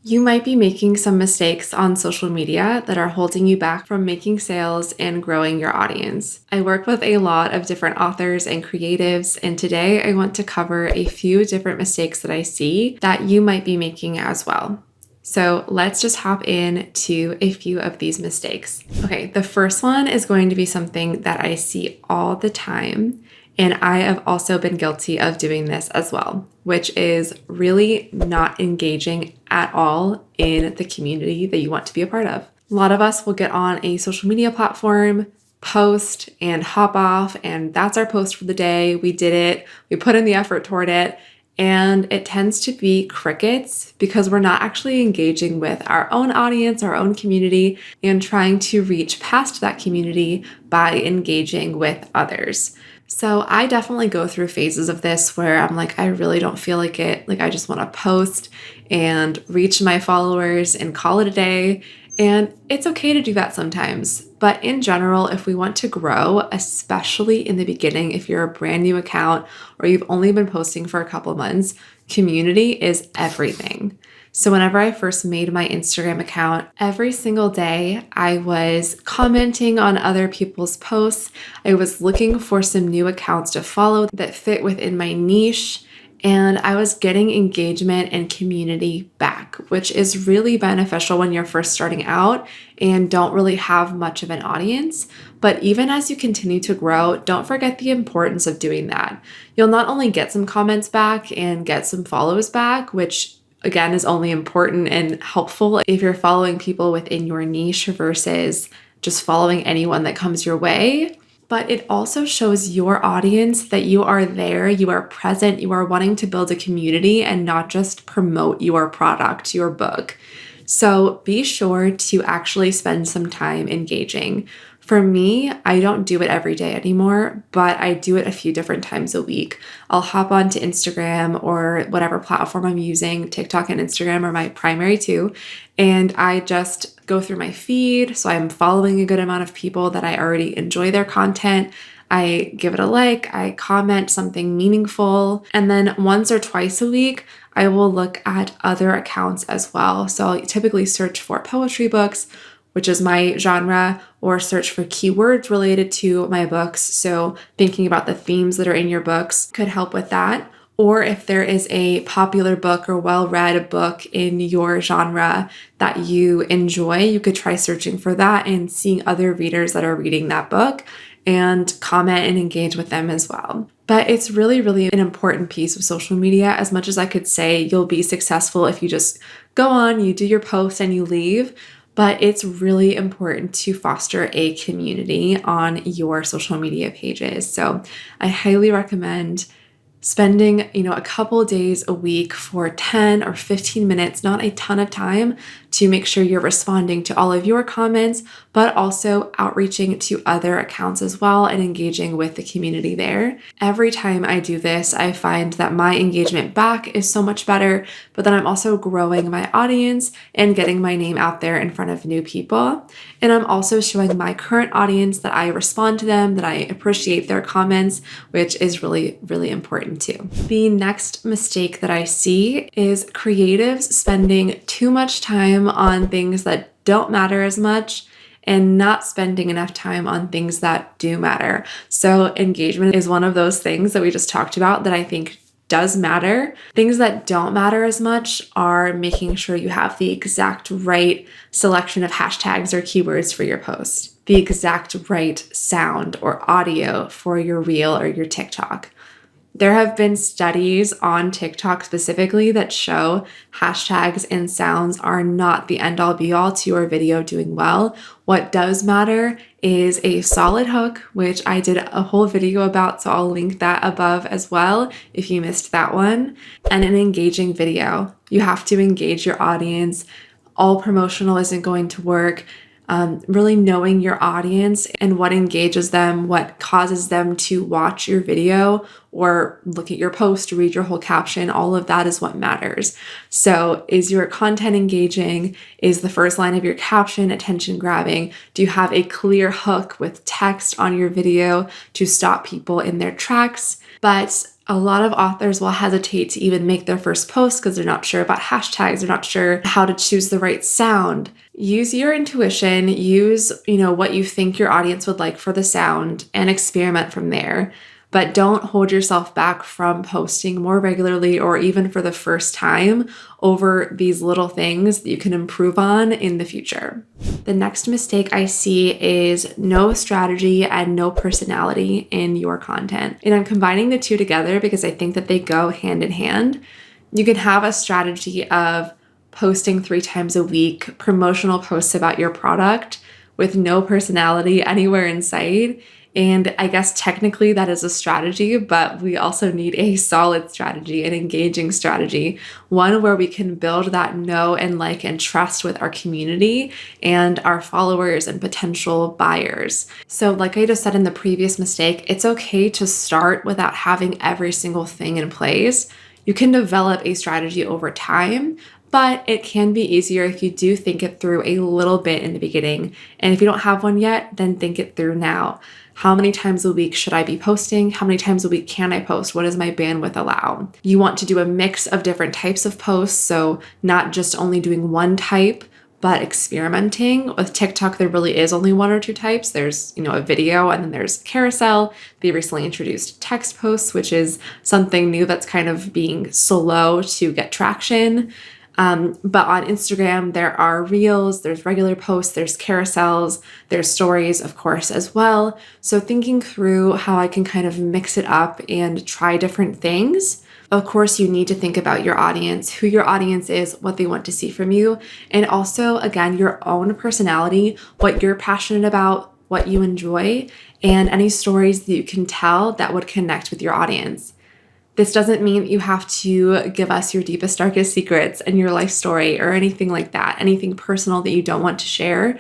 You might be making some mistakes on social media that are holding you back from making sales and growing your audience. I work with a lot of different authors and creatives, and today I want to cover a few different mistakes that I see that you might be making as well. So let's just hop into a few of these mistakes. Okay, the first one is going to be something that I see all the time. And I have also been guilty of doing this as well, which is really not engaging at all in the community that you want to be a part of. A lot of us will get on a social media platform, post, and hop off, and that's our post for the day. We did it, we put in the effort toward it, and it tends to be crickets because we're not actually engaging with our own audience, our own community, and trying to reach past that community by engaging with others. So I definitely go through phases of this where I'm like, I really don't feel like it. Like, I just want to post and reach my followers and call it a day. And it's okay to do that sometimes. But in general, if we want to grow, especially in the beginning, if you're a brand new account or you've only been posting for a couple months, community is everything. So whenever I first made my Instagram account, every single day I was commenting on other people's posts. I was looking for some new accounts to follow that fit within my niche. And I was getting engagement and community back, which is really beneficial when you're first starting out and don't really have much of an audience. But even as you continue to grow, don't forget the importance of doing that. You'll not only get some comments back and get some follows back, which again is only important and helpful if you're following people within your niche versus just following anyone that comes your way. But it also shows your audience that you are there, you are present, you are wanting to build a community and not just promote your product, your book. So be sure to actually spend some time engaging. For me, I don't do it every day anymore, but I do it a few different times a week. I'll hop onto Instagram or whatever platform I'm using. TikTok and Instagram are my primary two. And I just go through my feed. So I'm following a good amount of people that I already enjoy their content. I give it a like, I comment something meaningful. And then once or twice a week, I will look at other accounts as well. So I'll typically search for poetry books, which is my genre, or search for keywords related to my books. So thinking about the themes that are in your books could help with that. Or if there is a popular book or well-read book in your genre that you enjoy, you could try searching for that and seeing other readers that are reading that book and comment and engage with them as well. But it's really, really an important piece of social media. As much as I could say you'll be successful if you just go on, you do your post and you leave, but it's really important to foster a community on your social media pages. So I highly recommend spending, a couple days a week for 10 or 15 minutes, not a ton of time, to make sure you're responding to all of your comments, but also outreaching to other accounts as well and engaging with the community there. Every time I do this, I find that my engagement back is so much better, but then I'm also growing my audience and getting my name out there in front of new people. And I'm also showing my current audience that I respond to them, that I appreciate their comments, which is really, really important too. The next mistake that I see is creatives spending too much time on things that don't matter as much and not spending enough time on things that do matter. So engagement is one of those things that we just talked about that I think does matter. Things that don't matter as much are making sure you have the exact right selection of hashtags or keywords for your post, the exact right sound or audio for your reel or your TikTok. There have been studies on TikTok specifically that show hashtags and sounds are not the end all be all to your video doing well. What does matter is a solid hook, which I did a whole video about, so I'll link that above as well if you missed that one, and an engaging video. You have to engage your audience. All promotional isn't going to work. Really knowing your audience and what engages them, what causes them to watch your video or look at your post, read your whole caption, all of that is what matters. So is your content engaging? Is the first line of your caption attention grabbing? Do you have a clear hook with text on your video to stop people in their tracks? But A lot of authors will hesitate to even make their first post because they're not sure about hashtags, they're not sure how to choose the right sound. Use your intuition, use, what you think your audience would like for the sound and experiment from there. But don't hold yourself back from posting more regularly or even for the first time over these little things that you can improve on in the future. The next mistake I see is no strategy and no personality in your content. And I'm combining the two together because I think that they go hand in hand. You can have a strategy of posting 3 times a week, promotional posts about your product with no personality anywhere in sight. And I guess technically that is a strategy, but we also need a solid strategy, an engaging strategy, one where we can build that know and like and trust with our community and our followers and potential buyers. So like I just said in the previous mistake, it's okay to start without having every single thing in place. You can develop a strategy over time, but it can be easier if you do think it through a little bit in the beginning. And if you don't have one yet, then think it through now. How many times a week should I be posting? How many times a week can I post? What does my bandwidth allow? You want to do a mix of different types of posts, so not just only doing one type, but experimenting. With TikTok, there really is only 1 or 2 types. There's, a video, and then there's carousel. They recently introduced text posts, which is something new that's kind of being slow to get traction. But on Instagram, there are reels, there's regular posts, there's carousels, there's stories, of course, as well. So thinking through how I can kind of mix it up and try different things. Of course, you need to think about your audience, who your audience is, what they want to see from you, and also, again, your own personality, what you're passionate about, what you enjoy, and any stories that you can tell that would connect with your audience. This doesn't mean you have to give us your deepest, darkest secrets and your life story or anything like that, anything personal that you don't want to share,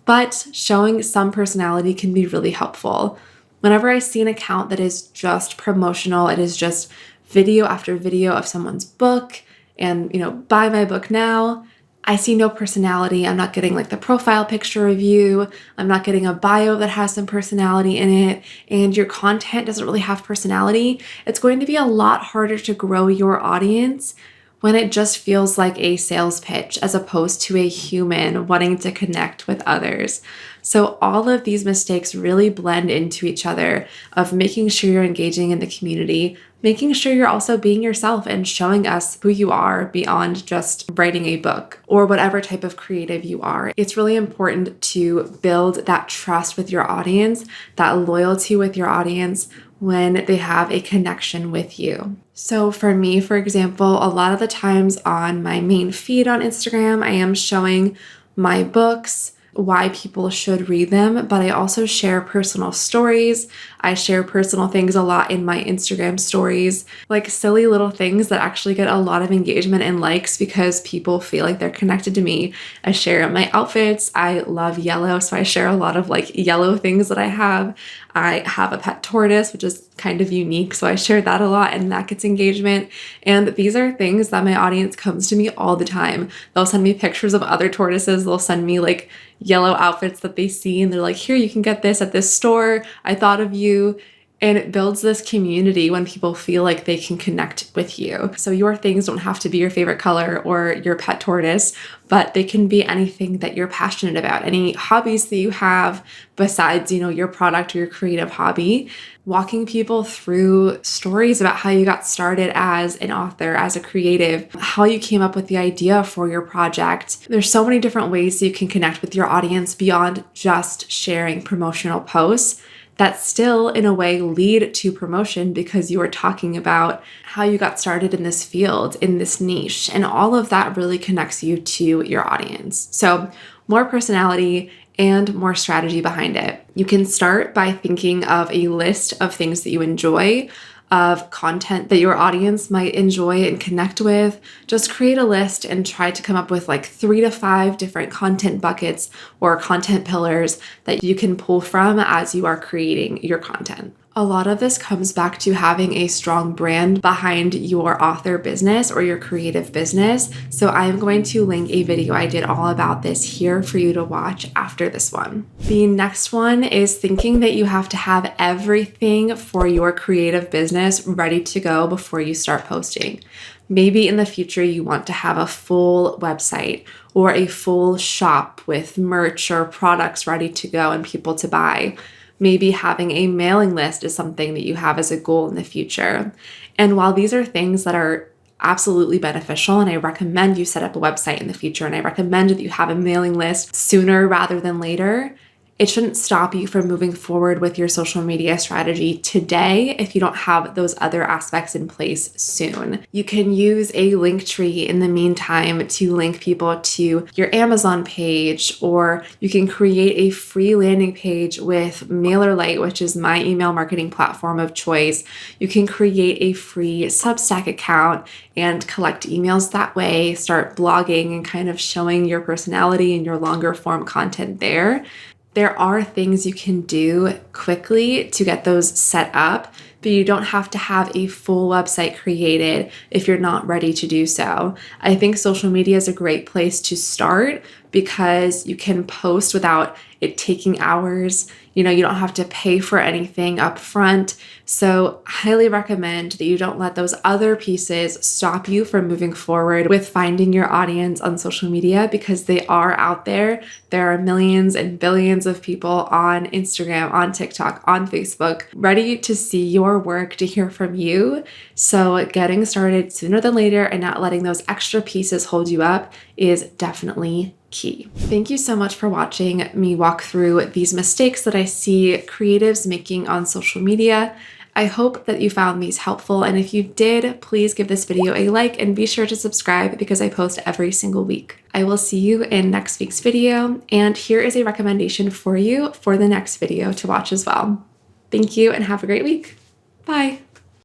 but showing some personality can be really helpful. Whenever I see an account that is just promotional, it is just video after video of someone's book and, buy my book now, I see no personality. I'm not getting like the profile picture review. I'm not getting a bio that has some personality in it. And your content doesn't really have personality. It's going to be a lot harder to grow your audience when it just feels like a sales pitch as opposed to a human wanting to connect with others. So all of these mistakes really blend into each other of making sure you're engaging in the community, making sure you're also being yourself and showing us who you are beyond just writing a book or whatever type of creative you are. It's really important to build that trust with your audience, that loyalty with your audience when they have a connection with you. So for me, for example, a lot of the times on my main feed on Instagram, I am showing my books, why people should read them, but I also share personal stories. I share personal things a lot in my Instagram stories, like silly little things that actually get a lot of engagement and likes because people feel like they're connected to me. I share my outfits. I love yellow, so I share a lot of like yellow things that I have. I have a pet tortoise, which is kind of unique, so I share that a lot and that gets engagement. And these are things that my audience comes to me all the time. They'll send me pictures of other tortoises. They'll send me like yellow outfits that they see and they're like, here, you can get this at this store. I thought of you. And it builds this community when people feel like they can connect with you. So your things don't have to be your favorite color or your pet tortoise, but they can be anything that you're passionate about, any hobbies that you have besides, your product or your creative hobby. Walking people through stories about how you got started as an author, as a creative, how you came up with the idea for your project. There's so many different ways you can connect with your audience beyond just sharing promotional posts that still, in a way, lead to promotion because you are talking about how you got started in this field, in this niche, and all of that really connects you to your audience. So more personality and more strategy behind it. You can start by thinking of a list of things that you enjoy, of content that your audience might enjoy and connect with. Just create a list and try to come up with like 3 to 5 different content buckets or content pillars that you can pull from as you are creating your content. A lot of this comes back to having a strong brand behind your author business or your creative business. So I'm going to link a video I did all about this here for you to watch after this one. The next one is thinking that you have to have everything for your creative business ready to go before you start posting. Maybe in the future you want to have a full website or a full shop with merch or products ready to go and people to buy. Maybe having a mailing list is something that you have as a goal in the future. And while these are things that are absolutely beneficial, and I recommend you set up a website in the future, and I recommend that you have a mailing list sooner rather than later, it shouldn't stop you from moving forward with your social media strategy today if you don't have those other aspects in place soon. You can use a Linktree in the meantime to link people to your Amazon page, or you can create a free landing page with MailerLite, which is my email marketing platform of choice. You can create a free Substack account and collect emails that way, start blogging and kind of showing your personality and your longer form content there. There are things you can do quickly to get those set up, but you don't have to have a full website created if you're not ready to do so. I think social media is a great place to start because you can post without it taking hours. You don't have to pay for anything up front. So highly recommend that you don't let those other pieces stop you from moving forward with finding your audience on social media, because they are out there. There are millions and billions of people on Instagram, on TikTok, on Facebook, ready to see your work, to hear from you. So getting started sooner than later and not letting those extra pieces hold you up is definitely key. Thank you so much for watching me walk through these mistakes that I see creatives making on social media. I hope that you found these helpful, and if you did, please give this video a like and be sure to subscribe because I post every single week. I will see you in next week's video, and here is a recommendation for you for the next video to watch as well. Thank you and have a great week. Bye.